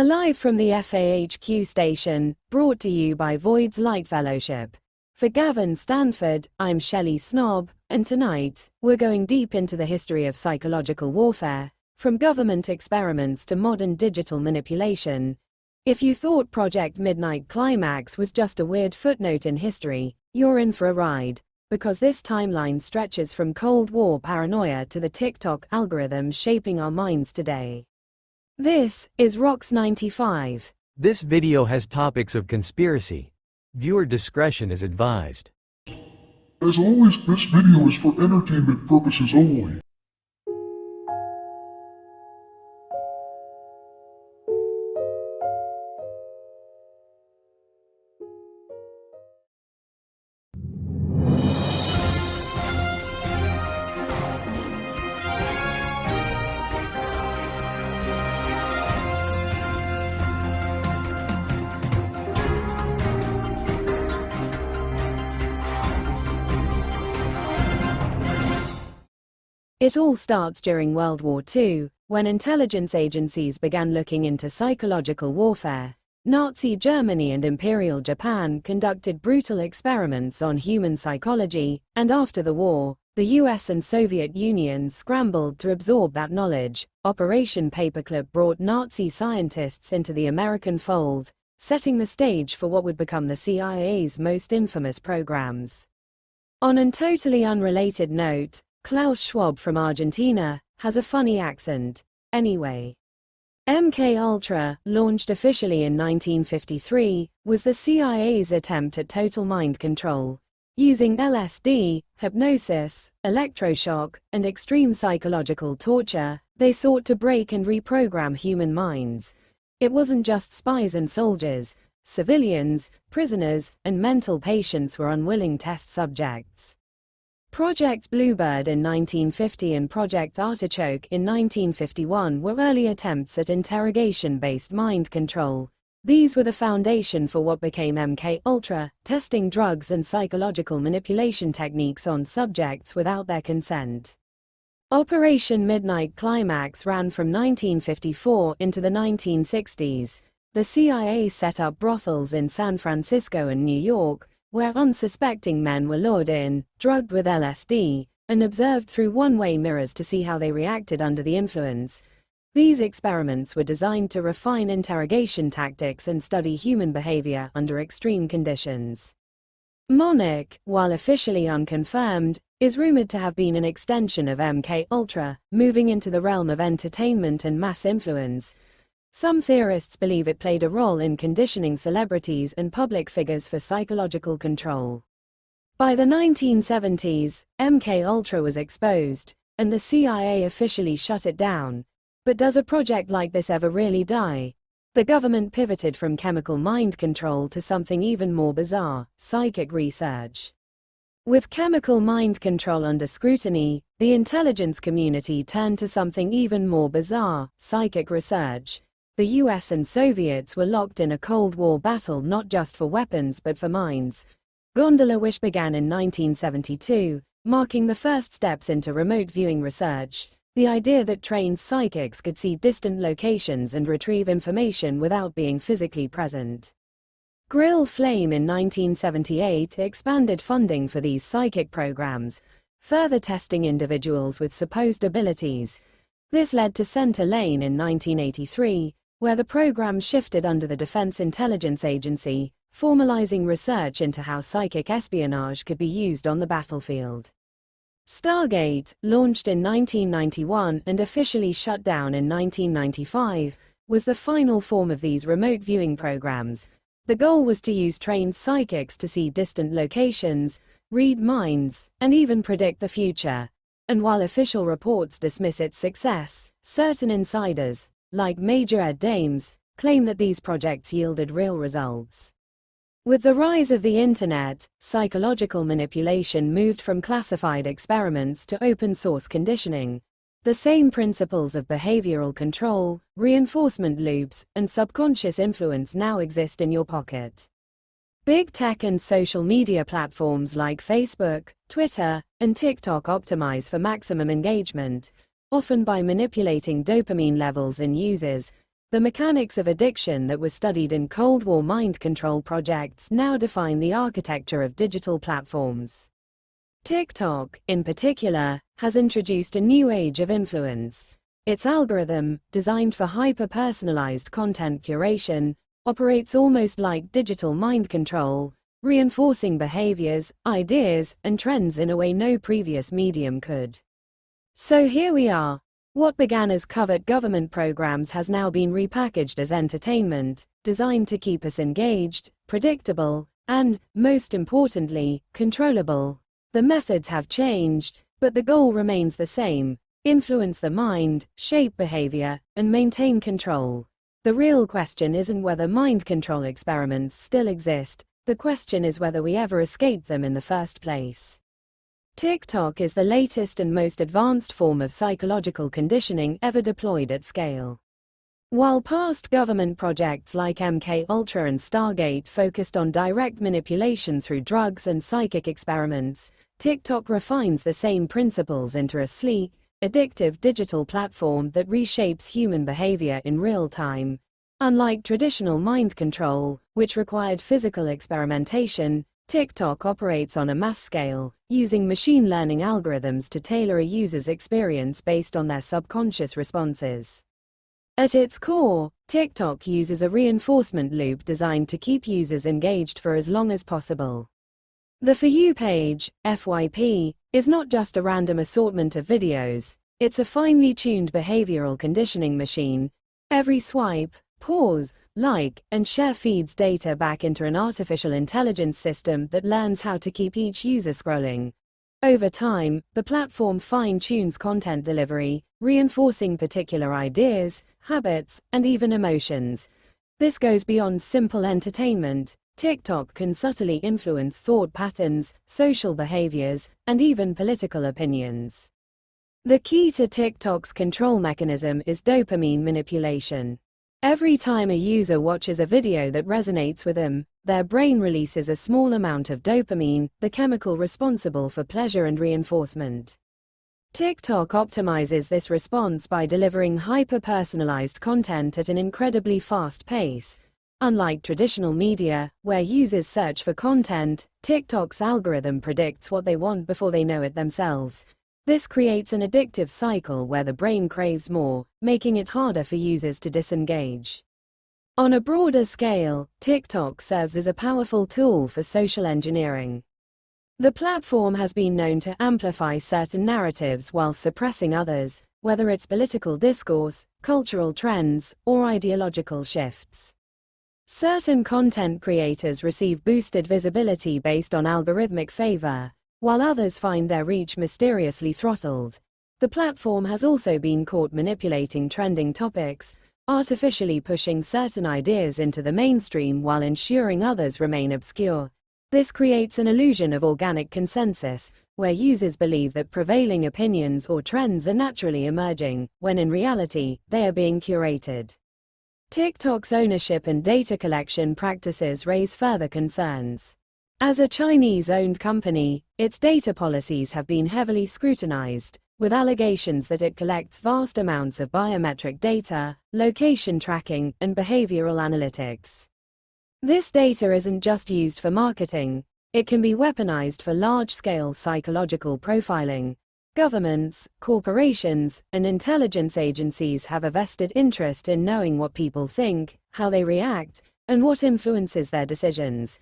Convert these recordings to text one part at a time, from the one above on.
Live from the FAHQ station, brought to you by Voids Light Fellowship. For Gavin Stanford, I'm Shelley Snob, and tonight, we're going deep into the history of psychological warfare, from government experiments to modern digital manipulation. If you thought Project Midnight Climax was just a weird footnote in history, you're in for a ride, because this timeline stretches from Cold War paranoia to the TikTok algorithm shaping our minds today. This is Rocks 95. This video has topics of conspiracy. Viewer discretion is advised. As always, this video is for entertainment purposes only. It all starts during World War II, when intelligence agencies began looking into psychological warfare. Nazi Germany and Imperial Japan conducted brutal experiments on human psychology, and after the war, the US and Soviet Union scrambled to absorb that knowledge. Operation Paperclip brought Nazi scientists into the American fold, setting the stage for what would become the CIA's most infamous programs. On a totally unrelated note, Klaus Schwab from Argentina has a funny accent. Anyway, MKUltra, launched officially in 1953, was the CIA's attempt at total mind control. Using LSD, hypnosis, electroshock, and extreme psychological torture, they sought to break and reprogram human minds. It wasn't just spies and soldiers. Civilians, prisoners, and mental patients were unwilling test subjects. Project Bluebird in 1950 and Project Artichoke in 1951 were early attempts at interrogation-based mind control. These were the foundation for what became MKUltra, testing drugs and psychological manipulation techniques on subjects without their consent. Operation Midnight Climax ran from 1954 into the 1960s. The CIA set up brothels in San Francisco and New York, where unsuspecting men were lured in, drugged with LSD, and observed through one-way mirrors to see how they reacted under the influence. These experiments were designed to refine interrogation tactics and study human behavior under extreme conditions. Monarch, while officially unconfirmed, is rumored to have been an extension of MKUltra, moving into the realm of entertainment and mass influence. Some theorists believe it played a role in conditioning celebrities and public figures for psychological control. By the 1970s, MKUltra was exposed, and the CIA officially shut it down. But does a project like this ever really die? The government pivoted from chemical mind control to something even more bizarre: psychic research. With chemical mind control under scrutiny, the intelligence community turned to something even more bizarre: psychic research. The US and Soviets were locked in a Cold War battle not just for weapons but for minds. Gondola Wish began in 1972, marking the first steps into remote viewing research. The idea that trained psychics could see distant locations and retrieve information without being physically present. Grill Flame in 1978 expanded funding for these psychic programs, further testing individuals with supposed abilities. This led to Center Lane in 1983, where the program shifted under the Defense Intelligence Agency, formalizing research into how psychic espionage could be used on the battlefield. Stargate, launched in 1991 and officially shut down in 1995, was the final form of these remote viewing programs. The goal was to use trained psychics to see distant locations, read minds, and even predict the future. And while official reports dismiss its success, certain insiders, like Major Ed Dames, claim that these projects yielded real results. With the rise of the internet, psychological manipulation moved from classified experiments to open-source conditioning. The same principles of behavioral control, reinforcement loops, and subconscious influence now exist in your pocket. Big tech and social media platforms like Facebook, Twitter, and TikTok optimize for maximum engagement, often by manipulating dopamine levels in users. The mechanics of addiction that were studied in Cold War mind control projects now define the architecture of digital platforms. TikTok, in particular, has introduced a new age of influence. Its algorithm, designed for hyper-personalized content curation, operates almost like digital mind control, reinforcing behaviors, ideas, and trends in a way no previous medium could. So here we are. What began as covert government programs has now been repackaged as entertainment, designed to keep us engaged, predictable, and, most importantly, controllable. The methods have changed, but the goal remains the same: influence the mind, shape behavior, and maintain control. The real question isn't whether mind control experiments still exist, the question is whether we ever escaped them in the first place. TikTok is the latest and most advanced form of psychological conditioning ever deployed at scale. While past government projects like MKUltra and Stargate focused on direct manipulation through drugs and psychic experiments, TikTok refines the same principles into a sleek, addictive digital platform that reshapes human behavior in real time. Unlike traditional mind control, which required physical experimentation, TikTok operates on a mass scale, using machine learning algorithms to tailor a user's experience based on their subconscious responses. At its core, TikTok uses a reinforcement loop designed to keep users engaged for as long as possible. The For You page, FYP, is not just a random assortment of videos, it's a finely tuned behavioral conditioning machine. Every swipe, pause, like, and share feeds data back into an artificial intelligence system that learns how to keep each user scrolling. Over time, the platform fine-tunes content delivery, reinforcing particular ideas, habits, and even emotions. This goes beyond simple entertainment. TikTok can subtly influence thought patterns, social behaviors, and even political opinions. The key to TikTok's control mechanism is dopamine manipulation. Every time a user watches a video that resonates with them, their brain releases a small amount of dopamine, the chemical responsible for pleasure and reinforcement. TikTok optimizes this response by delivering hyper-personalized content at an incredibly fast pace. Unlike traditional media, where users search for content, TikTok's algorithm predicts what they want before they know it themselves. This creates an addictive cycle where the brain craves more, making it harder for users to disengage. On a broader scale, TikTok serves as a powerful tool for social engineering. The platform has been known to amplify certain narratives while suppressing others, whether it's political discourse, cultural trends, or ideological shifts. Certain content creators receive boosted visibility based on algorithmic favor, while others find their reach mysteriously throttled. The platform has also been caught manipulating trending topics, artificially pushing certain ideas into the mainstream while ensuring others remain obscure. This creates an illusion of organic consensus, where users believe that prevailing opinions or trends are naturally emerging, when in reality, they are being curated. TikTok's ownership and data collection practices raise further concerns. As a Chinese-owned company, its data policies have been heavily scrutinized, with allegations that it collects vast amounts of biometric data, location tracking, and behavioral analytics. This data isn't just used for marketing, it can be weaponized for large-scale psychological profiling. Governments, corporations, and intelligence agencies have a vested interest in knowing what people think, how they react, and what influences their decisions.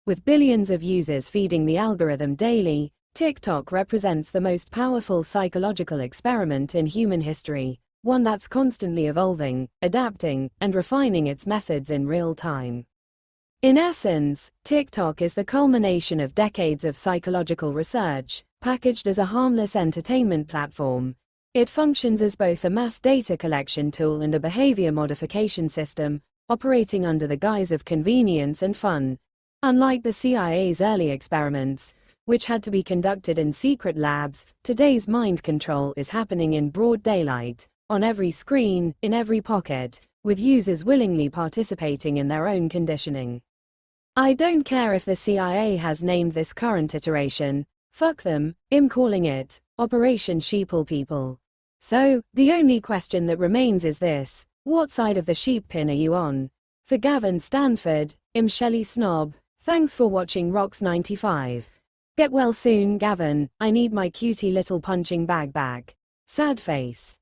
With billions of users feeding the algorithm daily, TikTok represents the most powerful psychological experiment in human history, one that's constantly evolving, adapting, and refining its methods in real time. In essence, TikTok is the culmination of decades of psychological research, packaged as a harmless entertainment platform. It functions as both a mass data collection tool and a behavior modification system, operating under the guise of convenience and fun. Unlike the CIA's early experiments, which had to be conducted in secret labs, today's mind control is happening in broad daylight, on every screen, in every pocket, with users willingly participating in their own conditioning. I don't care if the CIA has named this current iteration. Fuck them, I'm calling it Operation Sheeple People. So, the only question that remains is this: What side of the sheep pin are you on? For Gavin Stanford, I'm Shelley Snob. Thanks for watching Rocks 95. Get well soon, Gavin. I need my cutie little punching bag back. Sad face.